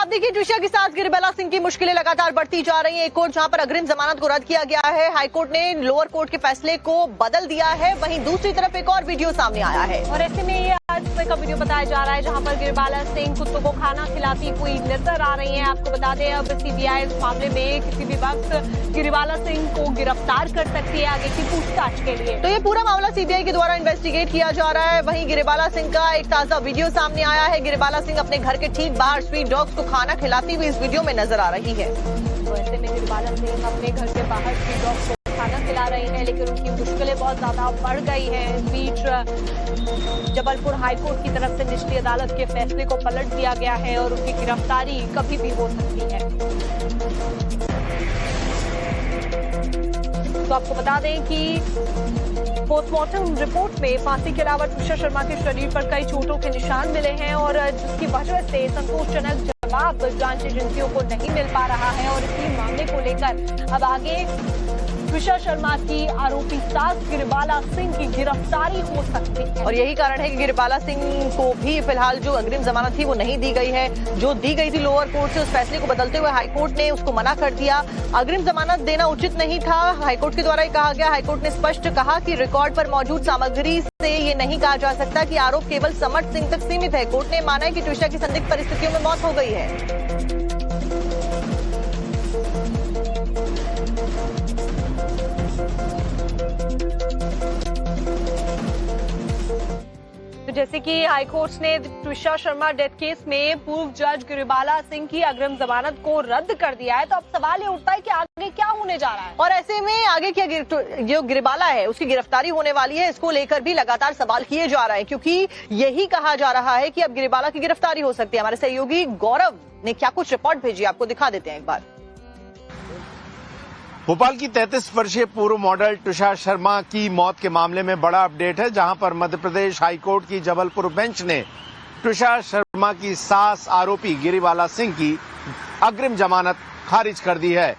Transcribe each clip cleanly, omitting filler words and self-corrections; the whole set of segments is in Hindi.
आप देखिए ट्विशा के साथ गिरिबाला सिंह की मुश्किलें लगातार बढ़ती जा रही हैं। एक और जहां पर अग्रिम जमानत को रद्द किया गया है, हाईकोर्ट ने लोअर कोर्ट के फैसले को बदल दिया है। वहीं दूसरी तरफ एक और वीडियो सामने आया है और ऐसे में ये आज का वीडियो बताया जा रहा है जहां पर गिरिबाला सिंह कुत्तों को खाना खिलाती हुई नजर आ रही हैं। आपको बता दें अब सीबीआई इस मामले में किसी भी वक्त गिरिबाला सिंह को गिरफ्तार कर सकती है आगे की पूछताछ के लिए। तो ये पूरा मामला सीबीआई के द्वारा इन्वेस्टिगेट किया जा रहा है। वहीं गिरिबाला सिंह का एक ताजा वीडियो सामने आया है। गिरिबाला सिंह अपने घर के ठीक बाहर स्ट्रीट डॉग्स को खाना खिलाती हुई इस वीडियो में नजर आ रही है। तो ऐसे में गिरिबाला सिंह अपने घर के बाहर स्ट्रीट डॉग्स को खाना खिला रही है, लेकिन उनकी मुश्किलें बहुत ज्यादा बढ़ गई हैं। इस बीच जबलपुर हाईकोर्ट की तरफ से निचली अदालत के फैसले को पलट दिया गया है और उनकी गिरफ्तारी कभी भी हो सकती है। तो आपको बता दें कि पोस्टमार्टम रिपोर्ट में फांसी के अलावा ट्विशा शर्मा के शरीर पर कई चोटों के निशान मिले हैं और जिसकी वजह से संतोषजनक जवाब जांच एजेंसियों को नहीं मिल पा रहा है और इसी मामले को लेकर अब आगे ट्विशा शर्मा की आरोपी सास गिरिबाला सिंह की गिरफ्तारी हो सकती है। और यही कारण है कि गिरिबाला सिंह को भी फिलहाल जो अग्रिम जमानत थी वो नहीं दी गई है। जो दी गई थी लोअर कोर्ट से, उस फैसले को बदलते हुए हाईकोर्ट ने उसको मना कर दिया। अग्रिम जमानत देना उचित नहीं था, हाईकोर्ट के द्वारा ही कहा गया। हाईकोर्ट ने स्पष्ट कहा कि रिकॉर्ड पर मौजूद सामग्री से ये नहीं कहा जा सकता कि आरोप केवल समर्थ सिंह तक सीमित है। कोर्ट ने माना है कि ट्विशा की संदिग्ध परिस्थितियों में मौत हो गई है। तो जैसे कि हाईकोर्ट ने ट्विशा शर्मा डेथ केस में पूर्व जज गिरिबाला सिंह की अग्रिम जमानत को रद्द कर दिया है, तो अब सवाल ये उठता है कि आगे क्या होने जा रहा है और ऐसे में आगे क्या जो गिरिबाला है उसकी गिरफ्तारी होने वाली है। इसको लेकर भी लगातार सवाल किए जा रहे हैं क्योंकि यही कहा जा रहा है कि अब गिरिबाला की गिरफ्तारी हो सकती है। हमारे सहयोगी गौरव ने क्या कुछ रिपोर्ट भेजी, आपको दिखा देते हैं एक बार। भोपाल की 33 वर्षीय पूर्व मॉडल ट्विशा शर्मा की मौत के मामले में बड़ा अपडेट है, जहां पर मध्य प्रदेश हाईकोर्ट की जबलपुर बेंच ने ट्विशा शर्मा की सास आरोपी गिरिबाला सिंह की अग्रिम जमानत खारिज कर दी है।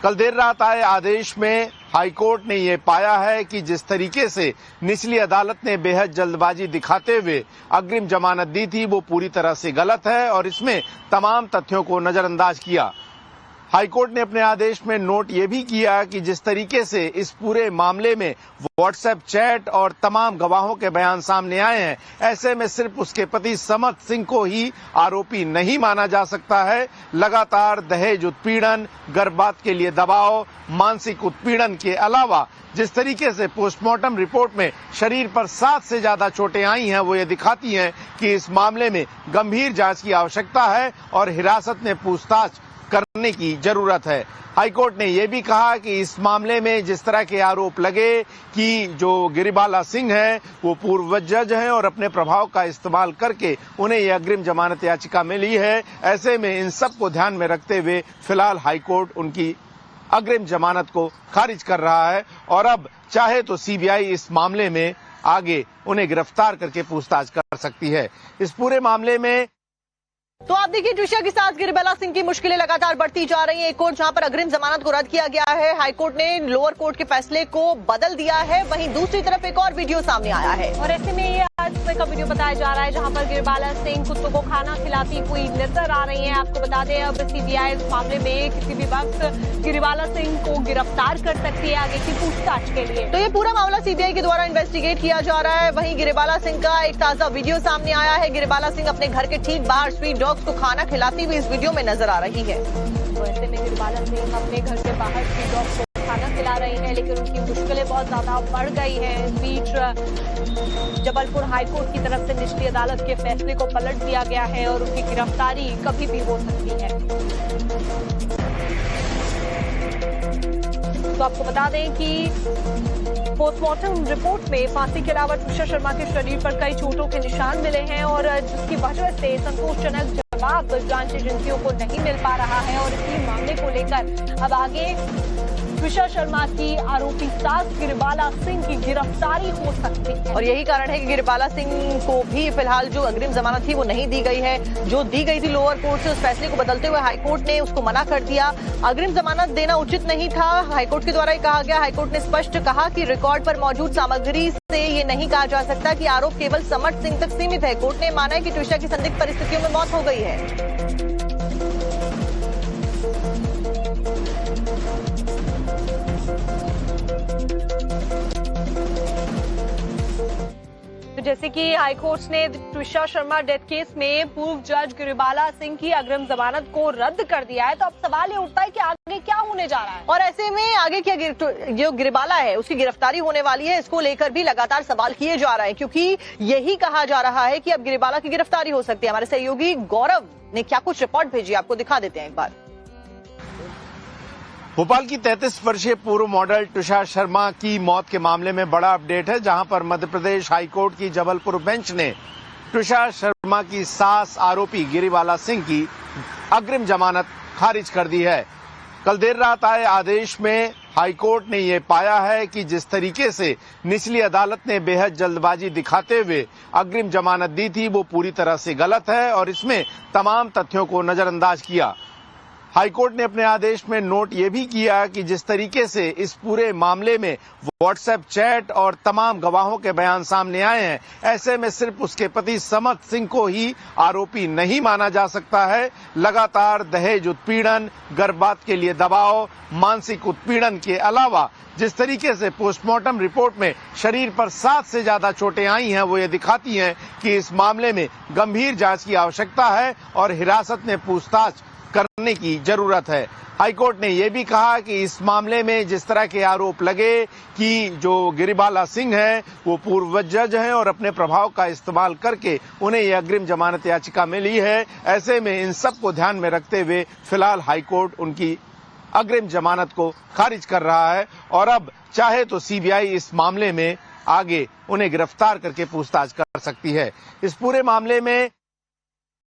कल देर रात आए आदेश में हाईकोर्ट ने ये पाया है कि जिस तरीके से निचली अदालत ने बेहद जल्दबाजी दिखाते हुए अग्रिम जमानत दी थी वो पूरी तरह से गलत है और इसमें तमाम तथ्यों को नजरअंदाज किया। हाईकोर्ट ने अपने आदेश में नोट ये भी किया कि जिस तरीके से इस पूरे मामले में व्हाट्सएप चैट और तमाम गवाहों के बयान सामने आए हैं, ऐसे में सिर्फ उसके पति समर्थ सिंह को ही आरोपी नहीं माना जा सकता है। लगातार दहेज उत्पीड़न, गर्भपात के लिए दबाव, मानसिक उत्पीड़न के अलावा जिस तरीके से पोस्टमार्टम रिपोर्ट में शरीर पर 7 से ज्यादा चोटें आई हैं, वो ये दिखाती हैं कि इस मामले में गंभीर जांच की आवश्यकता है और हिरासत में पूछताछ करने की जरूरत है। हाईकोर्ट ने यह भी कहा कि इस मामले में जिस तरह के आरोप लगे कि जो गिरिबाला सिंह है वो पूर्व जज हैं और अपने प्रभाव का इस्तेमाल करके उन्हें यह अग्रिम जमानत याचिका मिली है, ऐसे में इन सब को ध्यान में रखते हुए फिलहाल हाईकोर्ट उनकी अग्रिम जमानत को खारिज कर रहा है और अब चाहे तो सीबीआई इस मामले में आगे उन्हें गिरफ्तार करके पूछताछ कर सकती है। इस पूरे मामले में तो आप देखिए ट्विशा के साथ गिरिबाला सिंह की मुश्किलें लगातार बढ़ती जा रही हैं। एक और जहां पर अग्रिम जमानत को रद्द किया गया है, हाईकोर्ट ने लोअर कोर्ट के फैसले को बदल दिया है। वहीं दूसरी तरफ एक और वीडियो सामने आया है और ऐसे में ये आज का वीडियो बताया जा रहा है जहां पर गिरिबाला सिंह कुत्तों को खाना खिलाती हुई नजर आ रही हैं। आपको बता दें अब सीबीआई इस मामले में किसी भी वक्त गिरिबाला सिंह को गिरफ्तार कर सकती है आगे की पूछताछ के लिए। तो ये पूरा मामला सीबीआई के द्वारा इन्वेस्टिगेट किया जा रहा है। वहीं गिरिबाला सिंह का एक ताजा वीडियो सामने आया है। गिरिबाला सिंह अपने घर के ठीक बाहर स्ट्रीट डॉग्स को खाना खिलाती हुई इस वीडियो में नजर आ रही है। तो ऐसे में गिरिबाला सिंह अपने घर के बाहर स्ट्रीट डॉग्स को खाना खिला रही है, लेकिन उनकी मुश्किलें बहुत ज्यादा बढ़ गई हैं। इस बीच जबलपुर हाईकोर्ट की तरफ से निचली अदालत के फैसले को पलट दिया गया है और उनकी गिरफ्तारी कभी भी हो सकती है। तो आपको बता दें कि पोस्टमार्टम रिपोर्ट में फांसी के अलावा ट्विशा शर्मा के शरीर पर कई चोटों के निशान मिले हैं और जिसकी वजह से संतोषजनक जवाब जांच एजेंसियों को नहीं मिल पा रहा है और इसी मामले को लेकर अब आगे ट्विशा शर्मा की आरोपी सास गिरिबाला सिंह की गिरफ्तारी हो सकती है और यही कारण है कि गिरिबाला सिंह को भी फिलहाल जो अग्रिम जमानत थी वो नहीं दी गई है। जो दी गई थी लोअर कोर्ट से, उस फैसले को बदलते हुए हाईकोर्ट ने उसको मना कर दिया। अग्रिम जमानत देना उचित नहीं था, हाईकोर्ट के द्वारा ही कहा गया। हाईकोर्ट ने स्पष्ट कहा कि रिकॉर्ड पर मौजूद सामग्री से ये नहीं कहा जा सकता कि आरोप केवल समर्थ सिंह तक सीमित है। कोर्ट ने माना है कि ट्विशा की संदिग्ध परिस्थितियों में मौत हो गई है। कि हाईकोर्ट ने ट्विशा शर्मा डेथ केस में पूर्व जज गिरिबाला सिंह की अग्रिम जमानत को रद्द कर दिया है, तो अब सवाल ये उठता है कि आगे क्या होने जा रहा है। और ऐसे में आगे क्या जो गिरिबाला है उसकी गिरफ्तारी होने वाली है, इसको लेकर भी लगातार सवाल किए जा रहे हैं, क्योंकि यही कहा जा रहा है कि अब गिरिबाला की गिरफ्तारी हो सकती है। हमारे सहयोगी गौरव ने क्या कुछ रिपोर्ट भेजी, आपको दिखा देते हैं एक बार। भोपाल की 33 वर्षीय पूर्व मॉडल तुषा शर्मा की मौत के मामले में बड़ा अपडेट है, जहां पर मध्य प्रदेश हाईकोर्ट की जबलपुर बेंच ने तुषा शर्मा की सास आरोपी गिरिबाला सिंह की अग्रिम जमानत खारिज कर दी है। कल देर रात आए आदेश में हाईकोर्ट ने ये पाया है कि जिस तरीके से निचली अदालत ने बेहद जल्दबाजी दिखाते हुए अग्रिम जमानत दी थी वो पूरी तरह से गलत है और इसमें तमाम तथ्यों को नजरअंदाज किया। हाईकोर्ट ने अपने आदेश में नोट ये भी किया कि जिस तरीके से इस पूरे मामले में व्हाट्सएप चैट और तमाम गवाहों के बयान सामने आए हैं, ऐसे में सिर्फ उसके पति समत सिंह को ही आरोपी नहीं माना जा सकता है। लगातार दहेज उत्पीड़न, गर्भपात के लिए दबाव, मानसिक उत्पीड़न के अलावा जिस तरीके से पोस्टमार्टम रिपोर्ट में शरीर पर 7 से ज्यादा चोटें आई हैं, वो ये दिखाती हैं कि इस मामले में गंभीर जांच की आवश्यकता है और हिरासत में पूछताछ करने की जरूरत है। हाईकोर्ट ने यह भी कहा कि इस मामले में जिस तरह के आरोप लगे कि जो गिरिबाला सिंह है वो पूर्व जज हैं और अपने प्रभाव का इस्तेमाल करके उन्हें यह अग्रिम जमानत याचिका मिली है, ऐसे में इन सब को ध्यान में रखते हुए फिलहाल हाईकोर्ट उनकी अग्रिम जमानत को खारिज कर रहा है और अब चाहे तो सीबीआई इस मामले में आगे उन्हें गिरफ्तार करके पूछताछ कर सकती है। इस पूरे मामले में